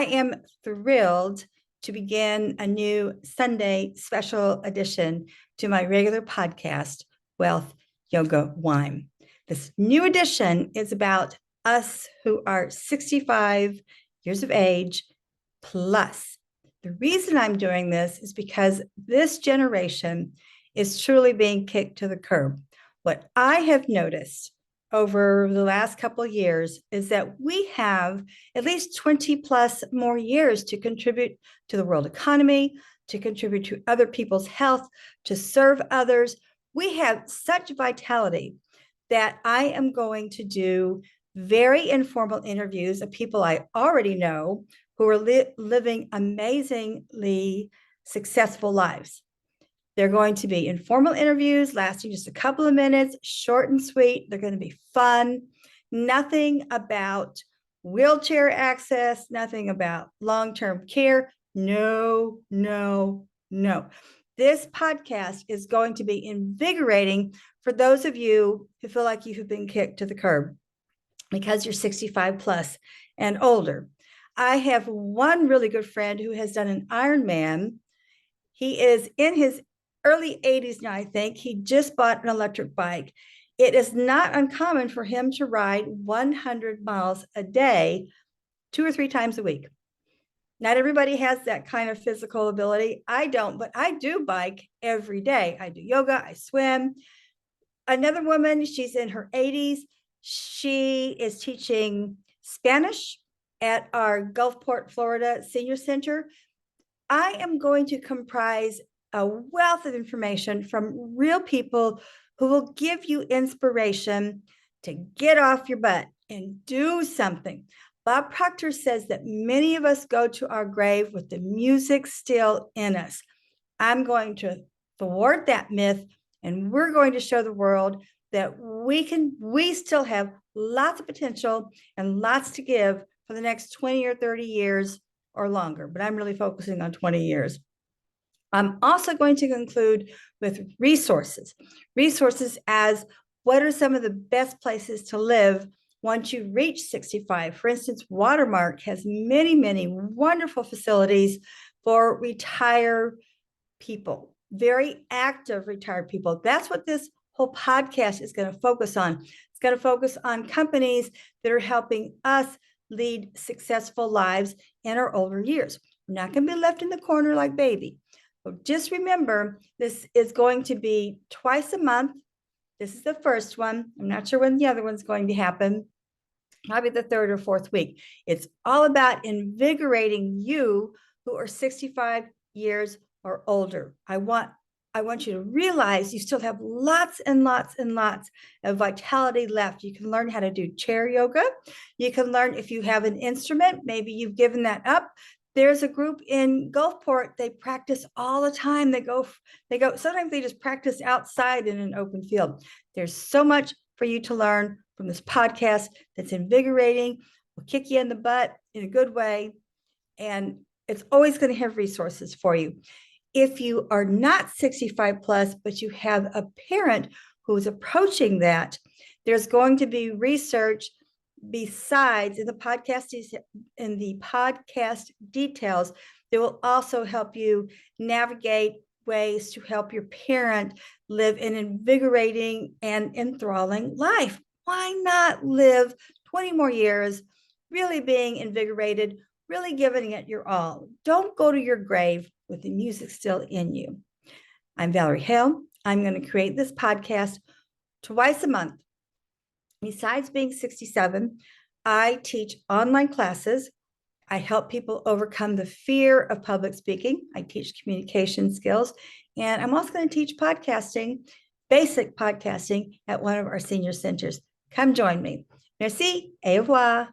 I am thrilled to begin a new Sunday special edition to my regular podcast, Wealth Yoga Wine. This new edition is about us who are 65 years of age plus. The reason I'm doing this is because this generation is truly being kicked to the curb. What I have noticed over the last couple of years is that we have at least 20 plus more years to contribute to the world economy, to contribute to other people's health, to serve others. We have such vitality that I am going to do very informal interviews of people I already know who are living amazingly successful lives. They're going to be informal interviews lasting just a couple of minutes, short and sweet. They're going to be fun. Nothing about wheelchair access, nothing about long-term care. No. This podcast is going to be invigorating for those of you who feel like you have been kicked to the curb because you're 65 plus and older. I have one really good friend who has done an Ironman. He is in his early 80s now, I think. He just bought an electric bike. It is not uncommon for him to ride 100 miles a day, 2 or 3 times a week. Not everybody has that kind of physical ability. I don't, but I do bike every day. I do yoga, I swim. Another woman, she's in her 80s. She is teaching Spanish at our Gulfport, Florida Senior Center. I am going to comprise a wealth of information from real people who will give you inspiration to get off your butt and do something. Bob Proctor says that many of us go to our grave with the music still in us. I'm going to thwart that myth, and we're going to show the world that we still have lots of potential and lots to give for the next 20 or 30 years or longer, but I'm really focusing on 20 years. I'm also going to conclude with resources as what are some of the best places to live once you reach 65. For instance, Watermark has many wonderful facilities for retired people, very active retired people. That's what this whole podcast is going to focus on. It's going to focus on companies that are helping us lead successful lives in our older years. We're not going to be left in the corner like baby. But just remember, this is going to be twice a month. This is the first one. I'm not sure when the other one's going to happen. Probably the 3rd or 4th week. It's all about invigorating you who are 65 years or older. I want you to realize you still have lots and lots of vitality left. You can learn how to do chair yoga. You can learn if you have an instrument, maybe you've given that up. There's a group in Gulfport, they practice all the time. They go, sometimes they just practice outside in an open field. There's so much for you to learn from this podcast that's invigorating, will kick you in the butt in a good way. And it's always going to have resources for you. If you are not 65 plus, but you have a parent who is approaching that, there's going to be research besides in the podcast details that will also help you navigate ways to help your parent live an invigorating and enthralling life. Why not live 20 more years really being invigorated, really giving it your all? Don't go to your grave with the music still in you. I'm Valerie Hale. I'm going to create this podcast twice a month. Besides being 67, I teach online classes. I help people overcome the fear of public speaking. I teach communication skills. And I'm also going to teach podcasting, basic podcasting at one of our senior centers. Come join me. Merci, au revoir.